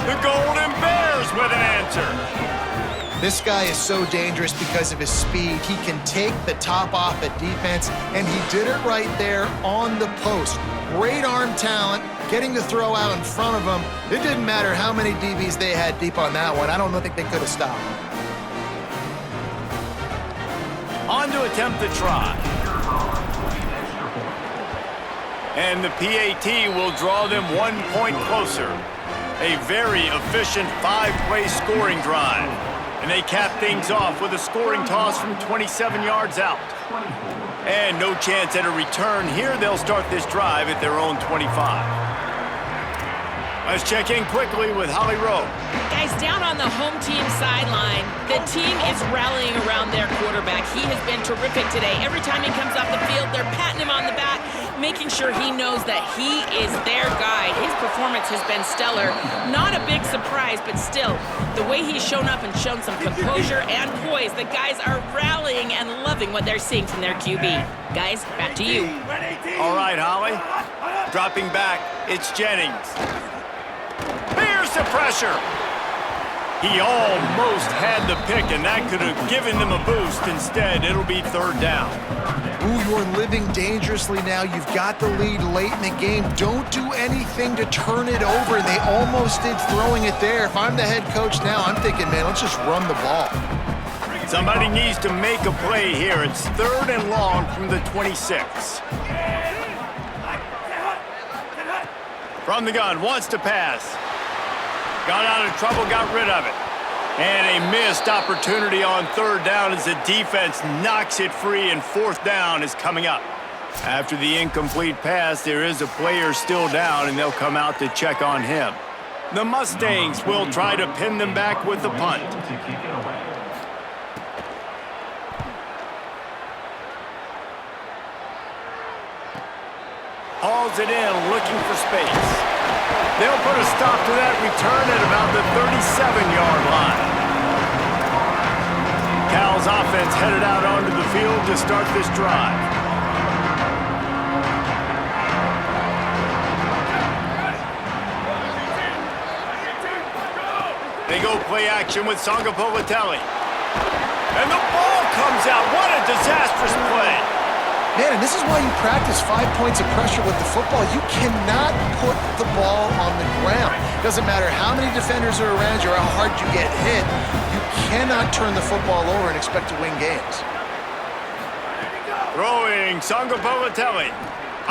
The Golden Bears with an answer. This guy is so dangerous because of his speed. He can take the top off at defense, and he did it right there on the post. Great arm talent, getting the throw out in front of him. It didn't matter how many DBs they had deep on that one. I don't think they could have stopped him. On to attempt the try. And the PAT will draw them 1 point closer. A very efficient 5-play scoring drive. And they cap things off with a scoring toss from 27 yards out. And no chance at a return here. They'll start this drive at their own 25. Let's check in quickly with Holly Rowe. Guys, down on the home team sideline, the team is rallying around their quarterback. He has been terrific today. Every time he comes off the field, they're patting him on the back, making sure he knows that he is their guy. His performance has been stellar. Not a big surprise, but still, the way he's shown up and shown some composure and poise, the guys are rallying and loving what they're seeing from their QB. Guys, back to you. All right, Holly. Dropping back, it's Jennings. Here's the pressure. He almost had the pick, and that could have given them a boost. Instead, it'll be third down. Ooh, you're living dangerously now. You've got the lead late in the game. Don't do anything to turn it over. They almost did throwing it there. If I'm the head coach now, I'm thinking, man, let's just run the ball. Somebody needs to make a play here. It's third and long from the 26. From the gun, wants to pass. Got out of trouble, got rid of it. And a missed opportunity on third down as the defense knocks it free, and fourth down is coming up. After the incomplete pass, there is a player still down, and they'll come out to check on him. The Mustangs will try to pin them back with the punt. Hauls it in, looking for space. They'll put a stop to that return at about the 37-yard line. Cal's offense headed out onto the field to start this drive. They go play action with Sangapolatelli. And the ball comes out. What a disastrous play. Man, and this is why you practice 5 points of pressure with the football. You cannot put the ball on the ground. Doesn't matter how many defenders are around you or how hard you get hit. You cannot turn the football over and expect to win games. Throwing, Sangapolatelli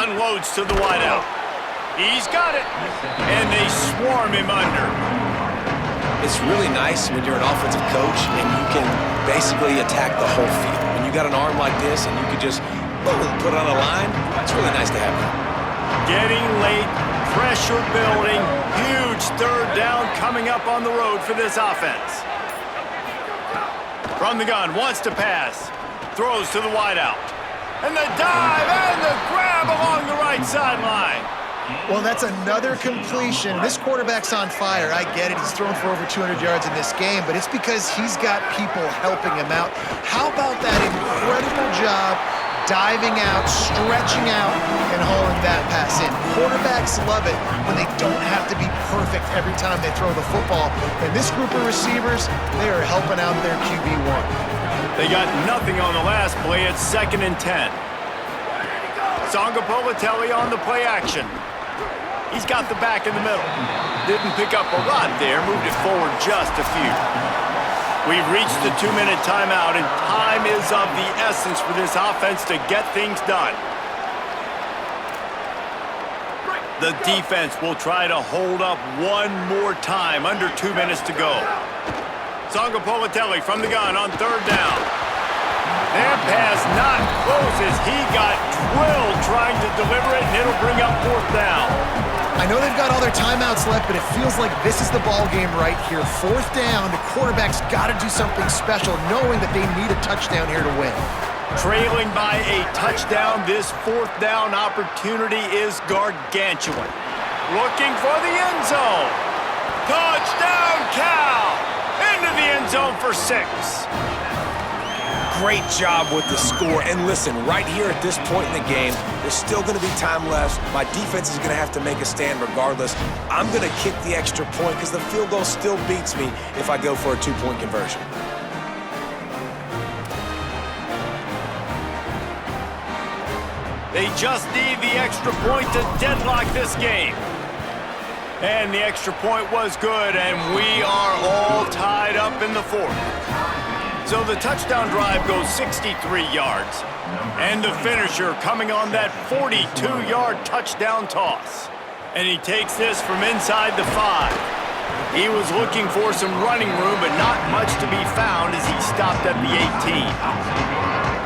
unloads to the wideout. He's got it, and they swarm him under. It's really nice when you're an offensive coach and you can basically attack the whole field. When you got an arm like this and you can just boom, put on a line, it's really nice to have that. Getting late, pressure building, huge third down coming up on the road for this offense. From the gun, wants to pass, throws to the wideout. And the dive and the grab along the right sideline. Well, that's another completion. This quarterback's on fire. I get it. He's thrown for over 200 yards in this game, but it's because he's got people helping him out. How about that incredible job diving out, stretching out, and hauling that pass in? Quarterbacks love it when they don't have to be perfect every time they throw the football. And this group of receivers, they are helping out their QB1. They got nothing on the last play. It's 2nd and 10. Sangapolatelli on the play action. He's got the back in the middle. Didn't pick up a lot there, moved it forward just a few. We've reached the 2-minute timeout, and time is of the essence for this offense to get things done. The defense will try to hold up one more time, under 2 minutes to go. Songapolatelli from the gun on third down. That pass not close as he got drilled trying to deliver it, and it'll bring up fourth down. I know they've got all their timeouts left, but it feels like this is the ball game right here. Fourth down, the quarterback's got to do something special, knowing that they need a touchdown here to win. Trailing by a touchdown, this fourth down opportunity is gargantuan. Looking for the end zone. Touchdown, Cal! Into the end zone for 6. Great job with the score. And listen, right here at this point in the game, there's still going to be time left. My defense is going to have to make a stand regardless. I'm going to kick the extra point because the field goal still beats me if I go for a 2-point conversion. They just need the extra point to deadlock this game. And the extra point was good, and we are all tied up in the fourth. So the touchdown drive goes 63 yards. And the finisher coming on that 42-yard touchdown toss. And he takes this from inside the 5. He was looking for some running room, but not much to be found as he stopped at the 18.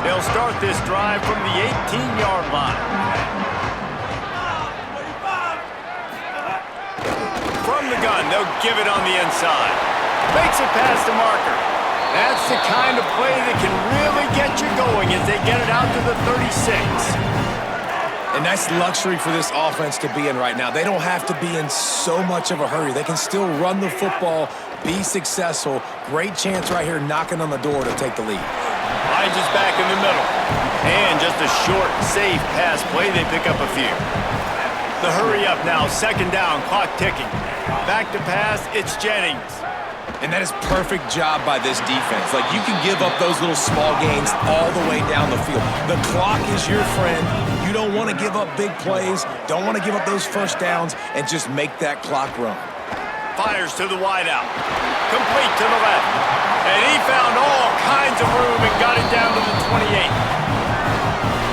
They'll start this drive from the 18-yard line. From the gun, they'll give it on the inside. Makes it past the marker. That's the kind of play that can really get you going as they get it out to the 36. And that's luxury for this offense to be in right now. They don't have to be in so much of a hurry. They can still run the football, be successful. Great chance right here knocking on the door to take the lead. Hines is back in the middle. And just a short, safe pass play. They pick up a few. The hurry up now, second down, clock ticking. Back to pass, it's Jennings. And that is perfect job by this defense. Like, you can give up those little small gains all the way down the field. The clock is your friend. You don't want to give up big plays, don't want to give up those first downs, and just make that clock run. Fires to the wideout. Complete to the left. And he found all kinds of room and got it down to the 28.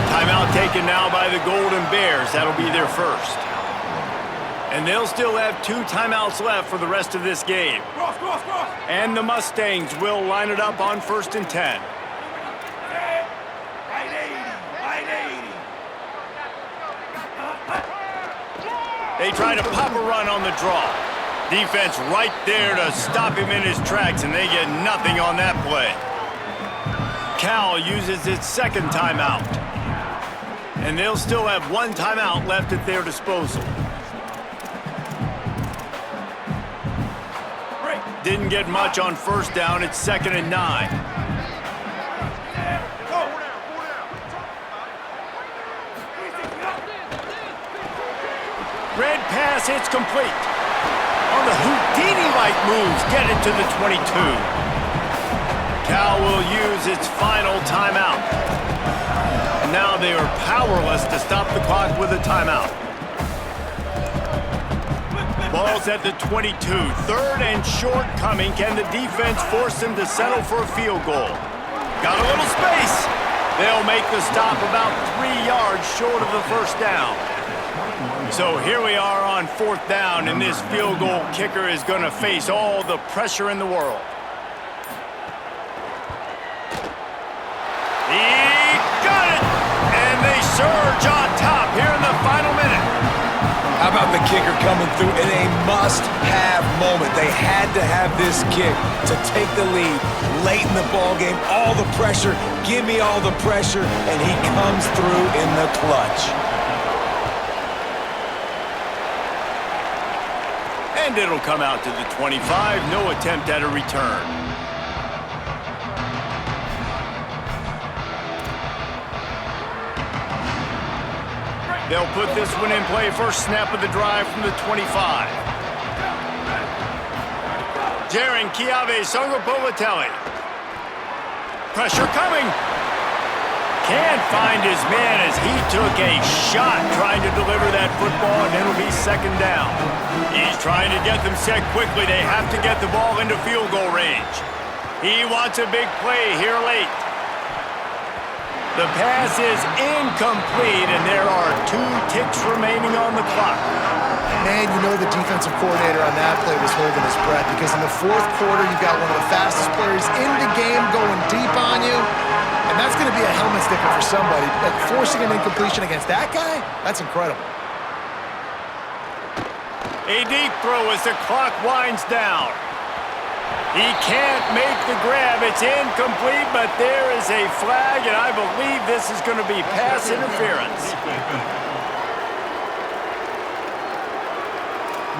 Timeout taken now by the Golden Bears. That'll be their first. And they'll still have 2 timeouts left for the rest of this game. And the Mustangs will line it up on 1st and 10. They try to pop a run on the draw. Defense right there to stop him in his tracks, and they get nothing on that play. Cal uses its second timeout. And they'll still have 1 timeout left at their disposal. Didn't get much on first down. It's 2nd and 9. Red pass hits complete. On the Houdini-like moves, get it to the 22. Cal will use its final timeout. And now they are powerless to stop the clock with a timeout. Ball's at the 22. 3rd and short coming. Can the defense force them to settle for a field goal? Got a little space. They'll make the stop about 3 yards short of the first down. So here we are on 4th down, and this field goal kicker is going to face all the pressure in the world. He got it! And they surge on top here in the final minute. How about the kicker coming through in a must-have moment? They had to have this kick to take the lead late in the ball game. All the pressure, give me all the pressure, and he comes through in the clutch. And it'll come out to the 25. No attempt at a return. They'll put this one in play. First snap of the drive from the 25. Jaron Kiave Songapolatelli. Pressure coming. Can't find his man as he took a shot trying to deliver that football, and it'll be 2nd down. He's trying to get them set quickly. They have to get the ball into field goal range. He wants a big play here late. The pass is incomplete, and there are 2 ticks remaining on the clock. Man, you know the defensive coordinator on that play was holding his breath because in the fourth quarter, you've got one of the fastest players in the game going deep on you, and that's going to be a helmet sticker for somebody. Like forcing an incompletion against that guy, that's incredible. A deep throw as the clock winds down. He can't make the grab. It's incomplete, but there is a flag, and I believe this is going to be pass interference.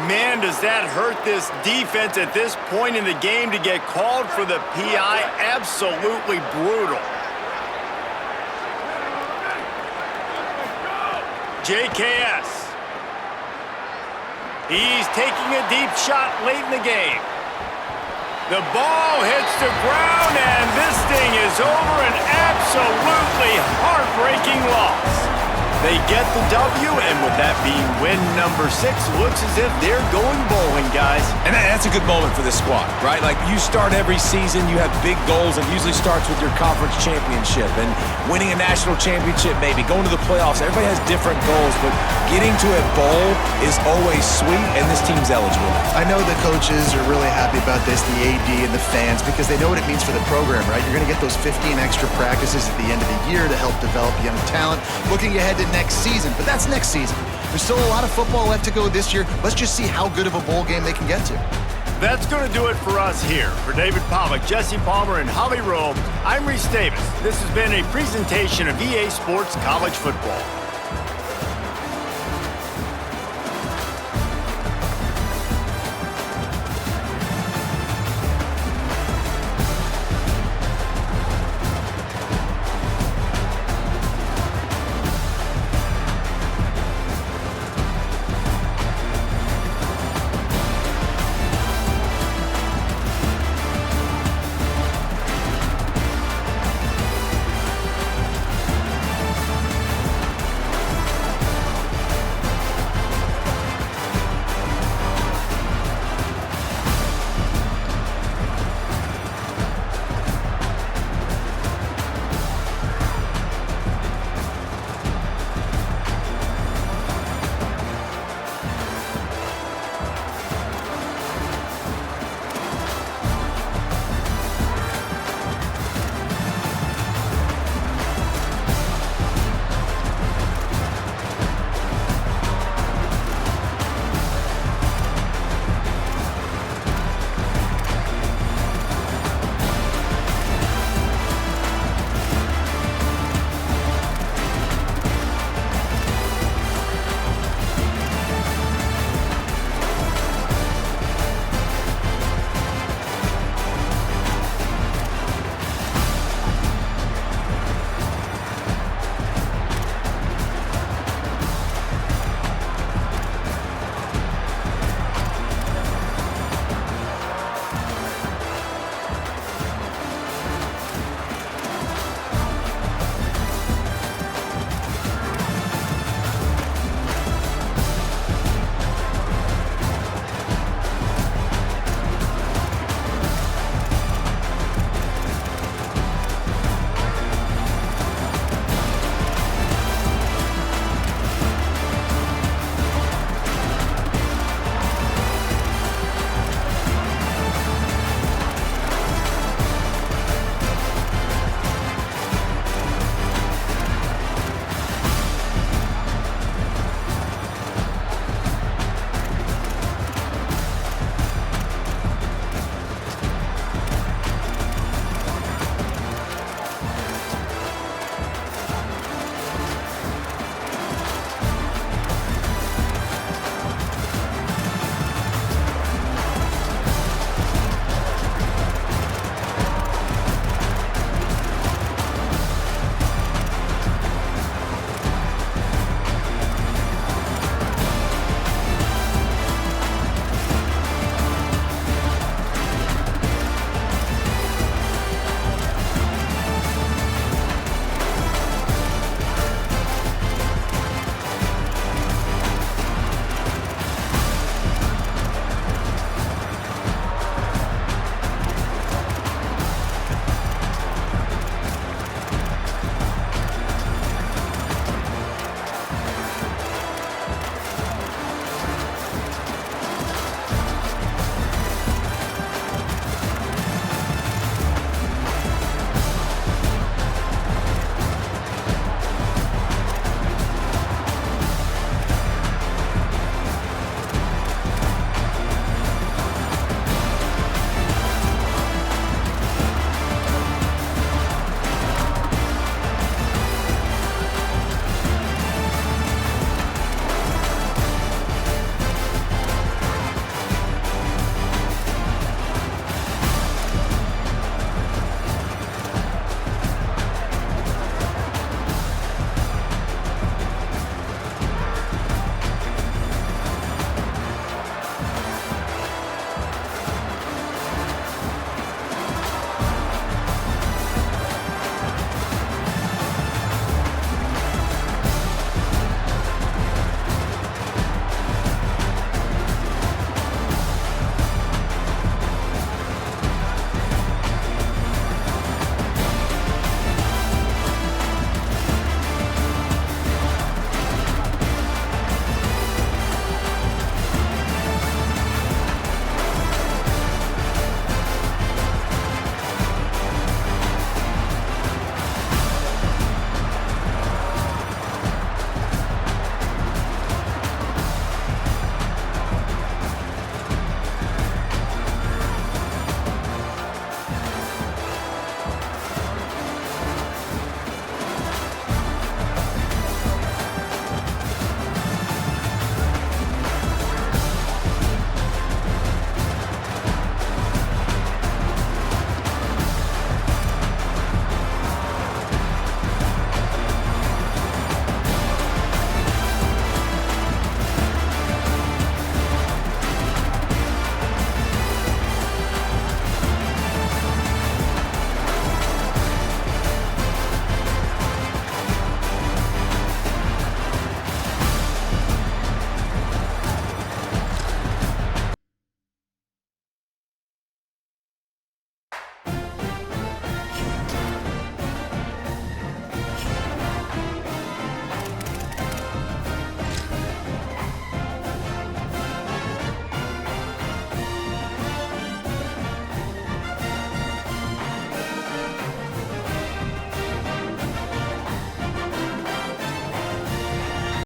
Man, does that hurt this defense at this point in the game to get called for the PI? Absolutely brutal. JKS. He's taking a deep shot late in the game. The ball hits the ground, and this thing is over. An absolutely heartbreaking loss. They get the W, and with that being win number 6, looks as if they're going bowling, guys. And that's a good moment for this squad, right? Like, you start every season, you have big goals, and usually starts with your conference championship and winning a national championship, maybe going to the playoffs. Everybody has different goals, but getting to a bowl is always sweet, and this team's eligible. I know the coaches are really happy about this, the AD and the fans, because they know what it means for the program, right? You're going to get those 15 extra practices at the end of the year to help develop young talent. Looking ahead to next season, but that's next season. There's still a lot of football left to go this year. Let's just see how good of a bowl game they can get to. That's going to do it for us here. For David Pollack, Jesse Palmer, and Holly Rowe, I'm Reese Davis. This has been a presentation of EA Sports College Football.